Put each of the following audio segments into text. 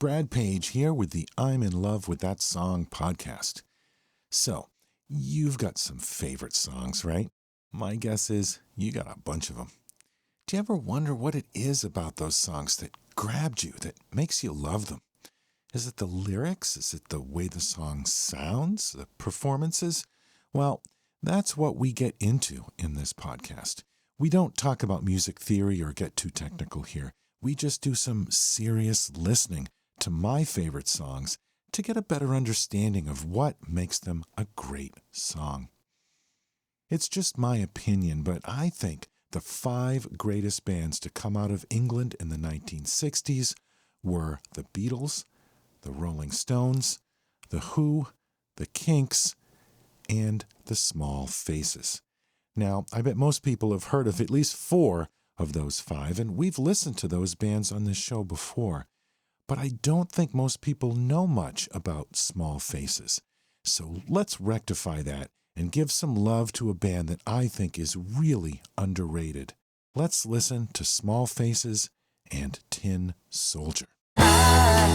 Brad Page here with the I'm in Love with That Song podcast. So, you've got some favorite songs, right? My guess is you got a bunch of them. Do you ever wonder what it is about those songs that grabbed you, that makes you love them? Is it the lyrics? Is it the way the song sounds? The performances? Well, that's what we get into in this podcast. We don't talk about music theory or get too technical here. We just do some serious listening to my favorite songs to get a better understanding of what makes them a great song. It's just my opinion, but I think the 5 greatest bands to come out of England in the 1960s were the Beatles, the Rolling Stones, the Who, the Kinks, and the Small Faces. Now, I bet most people have heard of at least 4 of those 5, and we've listened to those bands on this show before. But I don't think most people know much about Small Faces. So let's rectify that and give some love to a band that I think is really underrated. Let's listen to Small Faces and Tin Soldier. I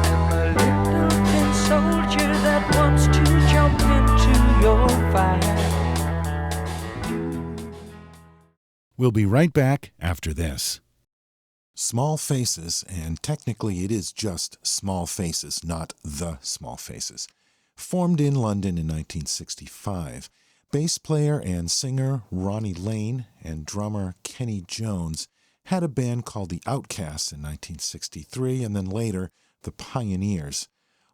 am a little tin soldier that wants to jump into your fire. We'll be right back after this. Small Faces, and technically it is just Small Faces, not The Small Faces, formed in London in 1965. Bass player and singer Ronnie Lane and drummer Kenny Jones had a band called the Outcasts in 1963 and then later the Pioneers.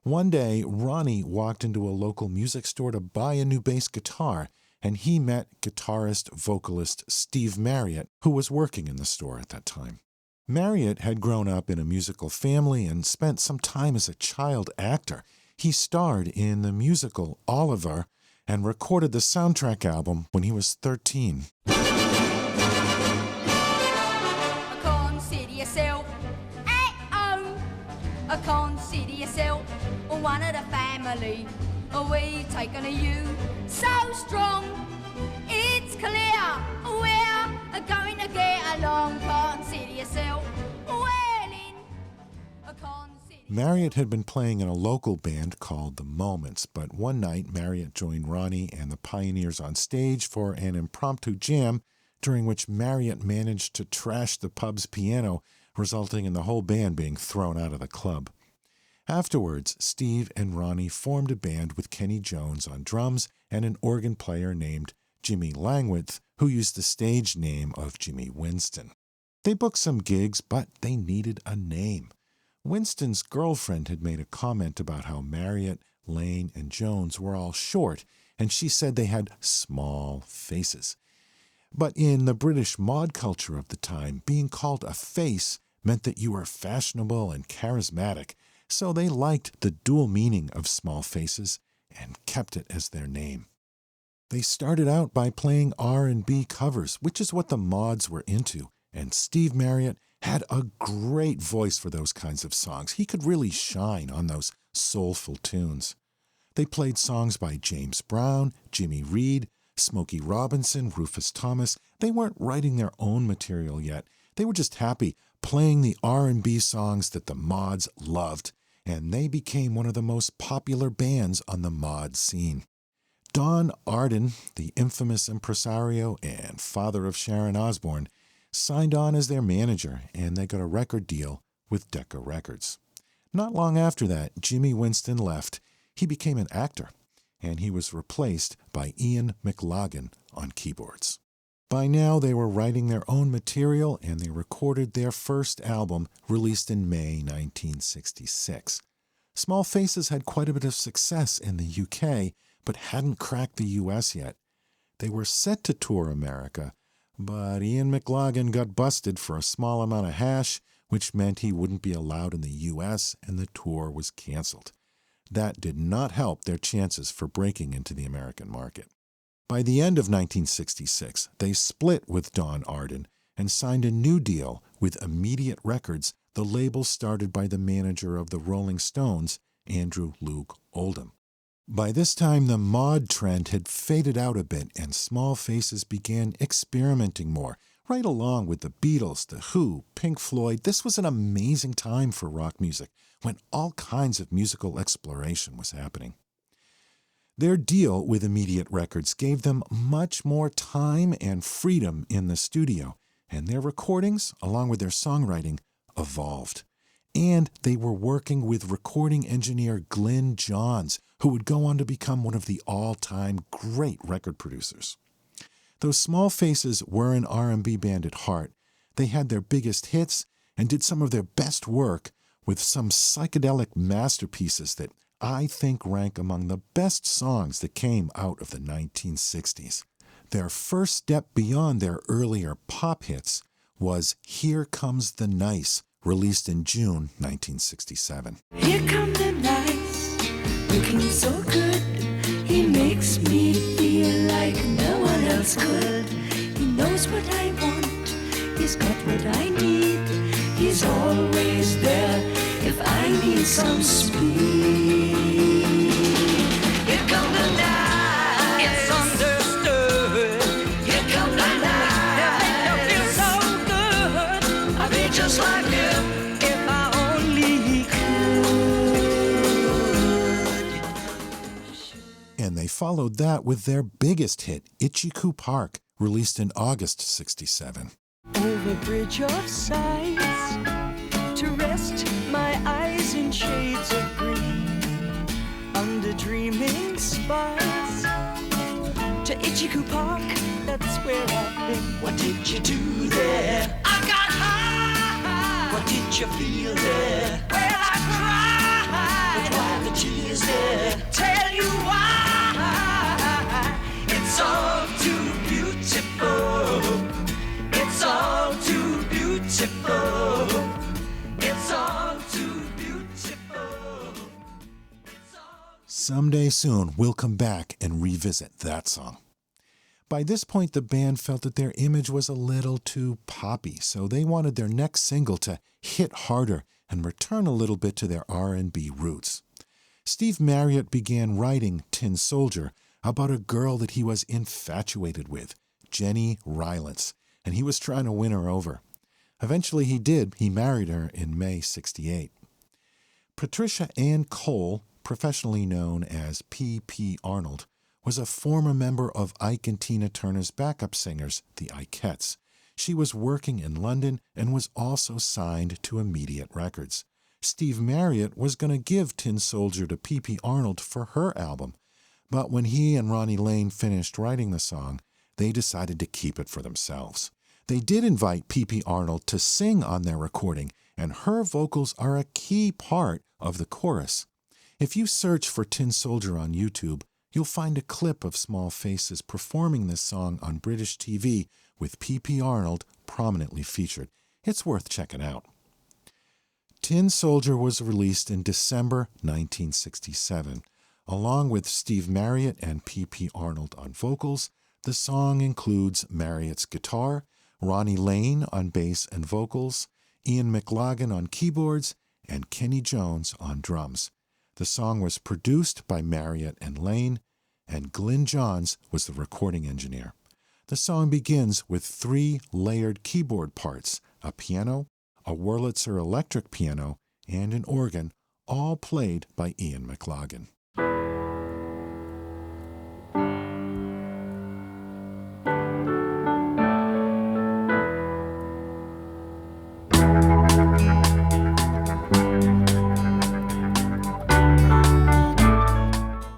One day, Ronnie walked into a local music store to buy a new bass guitar, and he met guitarist-vocalist Steve Marriott, who was working in the store at that time. Marriott had grown up in a musical family and spent some time as a child actor. He starred in the musical Oliver and recorded the soundtrack album when he was 13. Consider yourself at home. Consider yourself one of the family. We've taken you so strong. It's clear we're going to get along. Consider yourself well in. Marriott had been playing in a local band called The Moments, but one night Marriott joined Ronnie and the Pioneers on stage for an impromptu jam, during which Marriott managed to trash the pub's piano, resulting in the whole band being thrown out of the club. Afterwards, Steve and Ronnie formed a band with Kenny Jones on drums and an organ player named Jimmy Langwith, who used the stage name of Jimmy Winston. They booked some gigs, but they needed a name. Winston's girlfriend had made a comment about how Marriott, Lane, and Jones were all short, and she said they had small faces. But in the British mod culture of the time, being called a face meant that you were fashionable and charismatic, so they liked the dual meaning of Small Faces and kept it as their name. They started out by playing R&B covers, which is what the mods were into, and Steve Marriott had a great voice for those kinds of songs. He could really shine on those soulful tunes. They played songs by James Brown, Jimmy Reed, Smokey Robinson, Rufus Thomas. They weren't writing their own material yet. They were just happy playing the R&B songs that the mods loved, and they became one of the most popular bands on the mod scene. Don Arden, the infamous impresario and father of Sharon Osbourne, signed on as their manager, and they got a record deal with Decca Records. Not long after that, Jimmy Winston left. He became an actor, and he was replaced by Ian McLagan on keyboards. By now, they were writing their own material, and they recorded their first album, released in May 1966. Small Faces had quite a bit of success in the UK, but hadn't cracked the US yet. They were set to tour America, but Ian McLagan got busted for a small amount of hash, which meant he wouldn't be allowed in the US, and the tour was canceled. That did not help their chances for breaking into the American market. By the end of 1966, they split with Don Arden and signed a new deal with Immediate Records, the label started by the manager of the Rolling Stones, Andrew Loog Oldham. By this time, the mod trend had faded out a bit, and Small Faces began experimenting more, right along with the Beatles, The Who, Pink Floyd, this was an amazing time for rock music when all kinds of musical exploration was happening. Their deal with Immediate Records gave them much more time and freedom in the studio, and their recordings, along with their songwriting, evolved. And they were working with recording engineer Glyn Johns, who would go on to become one of the all-time great record producers. Though Small Faces were an R&B band at heart, they had their biggest hits and did some of their best work with some psychedelic masterpieces that I think rank among the best songs that came out of the 1960s. Their first step beyond their earlier pop hits was Here Comes the Nice, released in June 1967. Here come the nice, looking so good. He makes me feel like no one else could. He knows what I want, he's got what I need. He's always there if I need some speed. Here come the night, it's understood. Here come the night, they make me feel so good. I'd be just like him if I only could. And they followed that with their biggest hit, Itchy-Coo Park, released in August 67. Over bridge of sighs, to rest my eyes in shades of green, under dreaming spires, to Itchy-Coo Park, that's where I've been. What did you do there? I got high. What did you feel there? Well, I cried. But why the tears there? Tell you why. It's all too beautiful. It's all too beautiful. It's all too beautiful. Someday soon, we'll come back and revisit that song. By this point, the band felt that their image was a little too poppy, so they wanted their next single to hit harder and return a little bit to their R&B roots. Steve Marriott began writing Tin Soldier about a girl that he was infatuated with, Jenny Rylance, and he was trying to win her over. Eventually he did. He married her in May 68. Patricia Ann Cole, professionally known as P.P. Arnold, was a former member of Ike and Tina Turner's backup singers, the Ikeettes. She was working in London and was also signed to Immediate Records. Steve Marriott was going to give Tin Soldier to P.P. Arnold for her album, but when he and Ronnie Lane finished writing the song, they decided to keep it for themselves. They did invite P.P. Arnold to sing on their recording, and her vocals are a key part of the chorus. If you search for Tin Soldier on YouTube, you'll find a clip of Small Faces performing this song on British TV with P.P. Arnold prominently featured. It's worth checking out. Tin Soldier was released in December 1967. Along with Steve Marriott and P.P. Arnold on vocals, the song includes Marriott's guitar, Ronnie Lane on bass and vocals, Ian McLagan on keyboards, and Kenny Jones on drums. The song was produced by Marriott and Lane, and Glyn Johns was the recording engineer. The song begins with 3 layered keyboard parts, a piano, a Wurlitzer electric piano, and an organ, all played by Ian McLagan.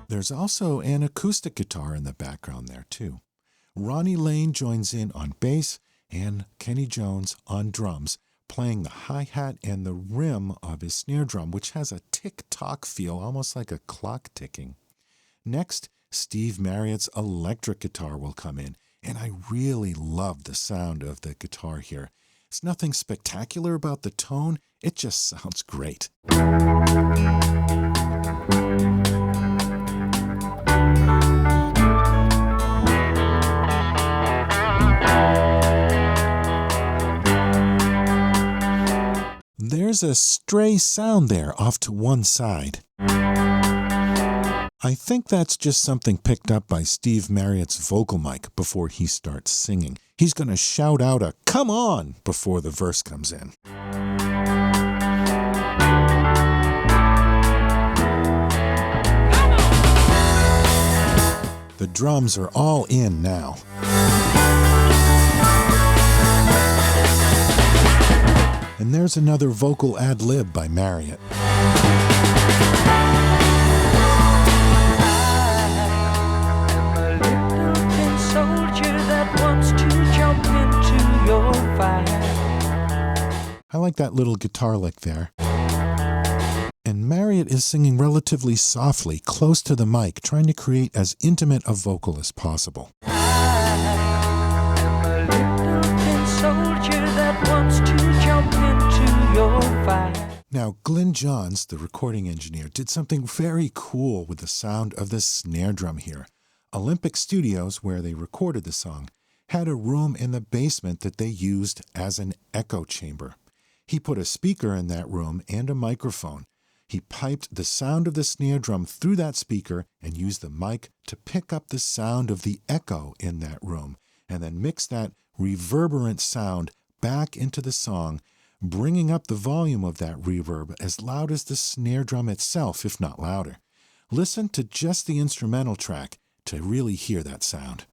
There's also an acoustic guitar in the background there, too. Ronnie Lane joins in on bass and Kenny Jones on drums, playing the hi-hat and the rim of his snare drum, which has a tick-tock feel, almost like a clock ticking. Next, Steve Marriott's electric guitar will come in, and I really love the sound of the guitar here. It's nothing spectacular about the tone, it just sounds great. There's a stray sound there off to one side. I think that's just something picked up by Steve Marriott's vocal mic before he starts singing. He's going to shout out a "come on" before the verse comes in. The drums are all in now. And there's another vocal ad-lib by Marriott. I like that little guitar lick there. And Marriott is singing relatively softly, close to the mic, trying to create as intimate a vocal as possible. Now, Glyn Johns, the recording engineer, did something very cool with the sound of the snare drum here. Olympic Studios, where they recorded the song, had a room in the basement that they used as an echo chamber. He put a speaker in that room and a microphone. He piped the sound of the snare drum through that speaker and used the mic to pick up the sound of the echo in that room, and then mix that reverberant sound back into the song, bringing up the volume of that reverb as loud as the snare drum itself, if not louder. Listen to just the instrumental track to really hear that sound.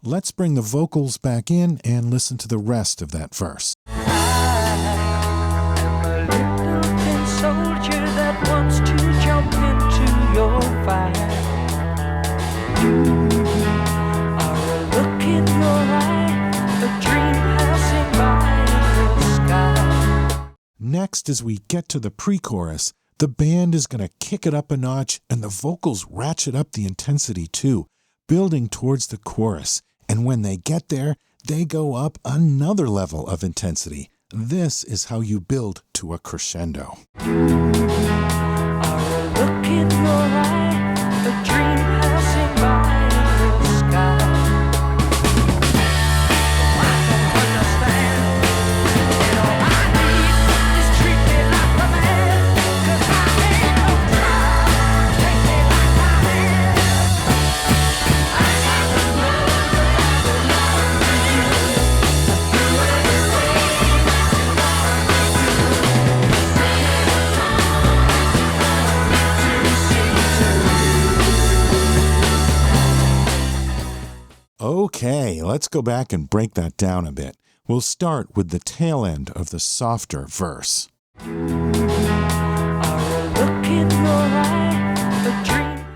Let's bring the vocals back in and listen to the rest of that verse. Next, as we get to the pre-chorus, the band is going to kick it up a notch and the vocals ratchet up the intensity too, building towards the chorus. And when they get there, they go up another level of intensity. This is how you build to a crescendo. Okay, let's go back and break that down a bit. We'll start with the tail end of the softer verse.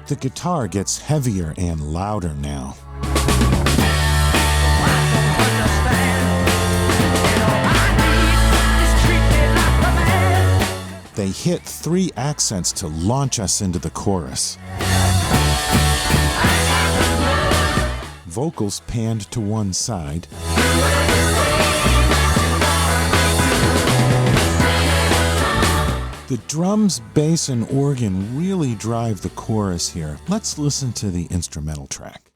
The guitar gets heavier and louder now. They hit 3 accents to launch us into the chorus. Vocals panned to one side. The drums, bass, and organ really drive the chorus here. Let's listen to the instrumental track.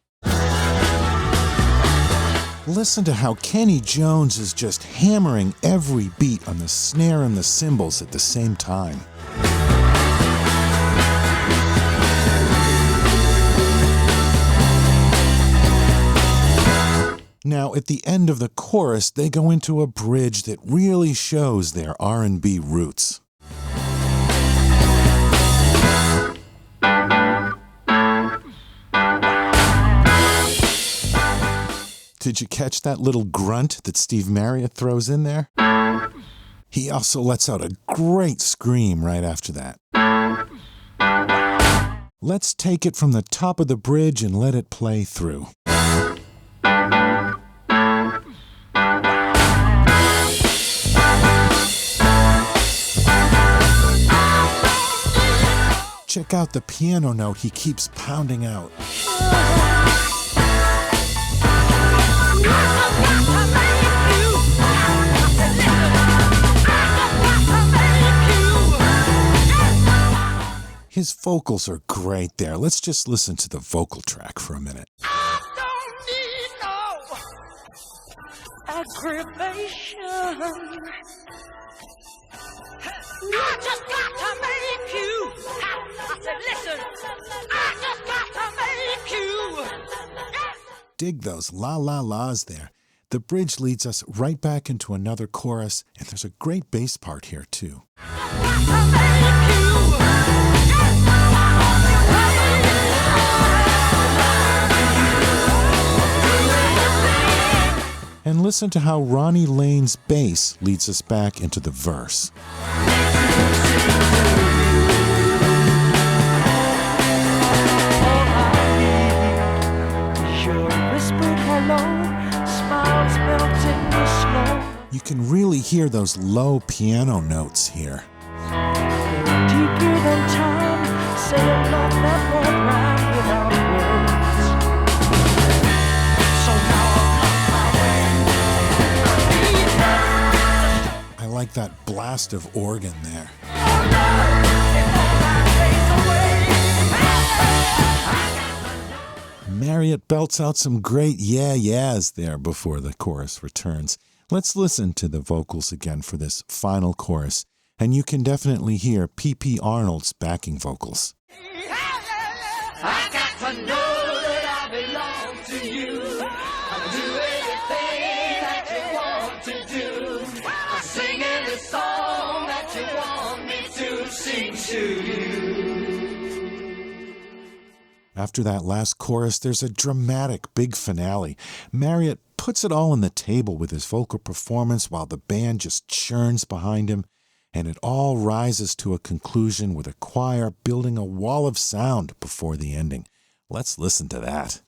Listen to how Kenny Jones is just hammering every beat on the snare and the cymbals at the same time. Now, at the end of the chorus, they go into a bridge that really shows their R&B roots. Did you catch that little grunt that Steve Marriott throws in there? He also lets out a great scream right after that. Let's take it from the top of the bridge and let it play through. Check out the piano note he keeps pounding out. His vocals are great there. Let's just listen to the vocal track for a minute. aggravation. I just got to make you. I said, listen, I just got to make you. Dig those la-la-las there. The bridge leads us right back into another chorus, and there's a great bass part here, too. And listen to how Ronnie Lane's bass leads us back into the verse. You can really hear those low piano notes here. Deeper than time, say a love that won't rhyme without words. So now I like that blast of organ there. Marriott belts out some great yeah-yeahs there before the chorus returns. Let's listen to the vocals again for this final chorus, and you can definitely hear P.P. Arnold's backing vocals. I got to know that I belong to you. I'll do anything that you want to do. I'm singing the song that you want me to sing to you. After that last chorus, there's a dramatic big finale. Marriott puts it all on the table with his vocal performance while the band just churns behind him, and it all rises to a conclusion with a choir building a wall of sound before the ending. Let's listen to that.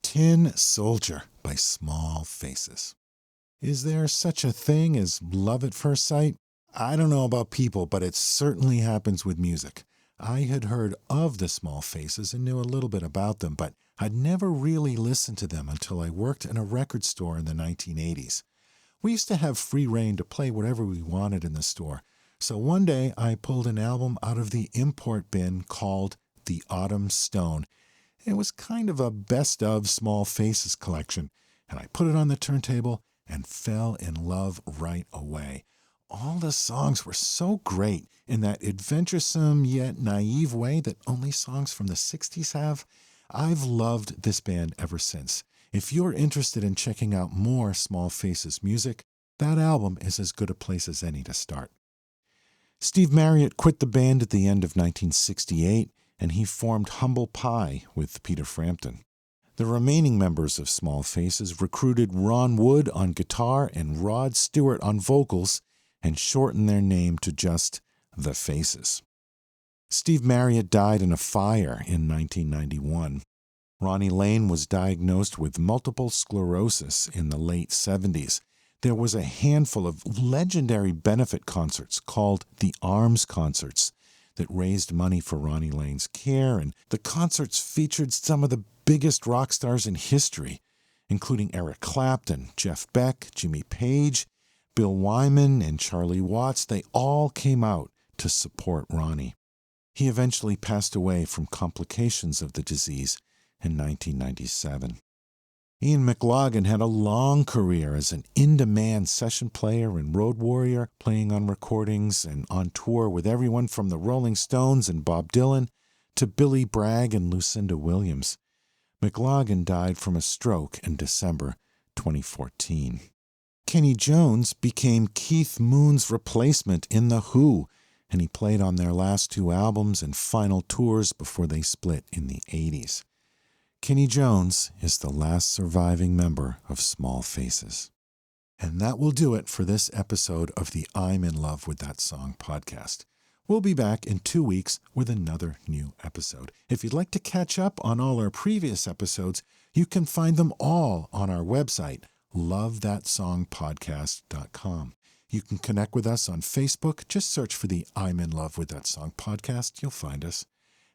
Tin Soldier by Small Faces. Is there such a thing as love at first sight? I don't know about people, but it certainly happens with music. I had heard of the Small Faces and knew a little bit about them, but I'd never really listened to them until I worked in a record store in the 1980s. We used to have free rein to play whatever we wanted in the store, so one day I pulled an album out of the import bin called The Autumn Stone. It was kind of a best of Small Faces collection, and I put it on the turntable and fell in love right away. All the songs were so great in that adventuresome yet naive way that only songs from the 60s have. I've loved this band ever since. If you're interested in checking out more Small Faces music, that album is as good a place as any to start. Steve Marriott quit the band at the end of 1968, and he formed Humble Pie with Peter Frampton. The remaining members of Small Faces recruited Ron Wood on guitar and Rod Stewart on vocals and shortened their name to just The Faces. Steve Marriott died in a fire in 1991. Ronnie Lane was diagnosed with multiple sclerosis in the late 70s. There was a handful of legendary benefit concerts called the Arms Concerts that raised money for Ronnie Lane's care, and the concerts featured some of the biggest rock stars in history, including Eric Clapton, Jeff Beck, Jimmy Page, Bill Wyman, and Charlie Watts. They all came out to support Ronnie. He eventually passed away from complications of the disease in 1997. Ian McLagan had a long career as an in-demand session player and road warrior, playing on recordings and on tour with everyone from the Rolling Stones and Bob Dylan to Billy Bragg and Lucinda Williams. McLagan died from a stroke in December 2014. Kenny Jones became Keith Moon's replacement in The Who, and he played on their last two albums and final tours before they split in the 80s. Kenny Jones is the last surviving member of Small Faces. And that will do it for this episode of the I'm in Love with That Song podcast. We'll be back in 2 weeks with another new episode. If you'd like to catch up on all our previous episodes, you can find them all on our website, lovethatsongpodcast.com. You can connect with us on Facebook. Just search for the I'm in Love with That Song podcast. You'll find us.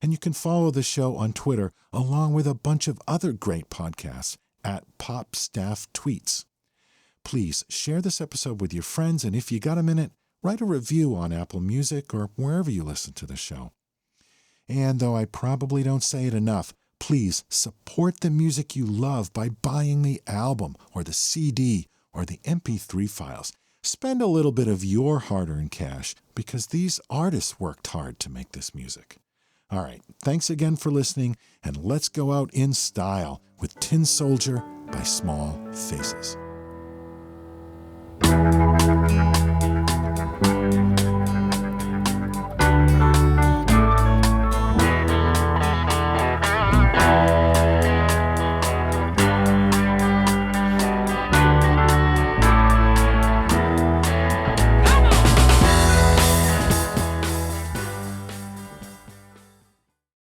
And you can follow the show on Twitter, along with a bunch of other great podcasts, at PopStaffTweets. Please share this episode with your friends, and if you got a minute, write a review on Apple Music or wherever you listen to the show. And though I probably don't say it enough, please support the music you love by buying the album or the CD or the MP3 files. Spend a little bit of your hard-earned cash because these artists worked hard to make this music. All right, thanks again for listening, and let's go out in style with Tin Soldier by Small Faces.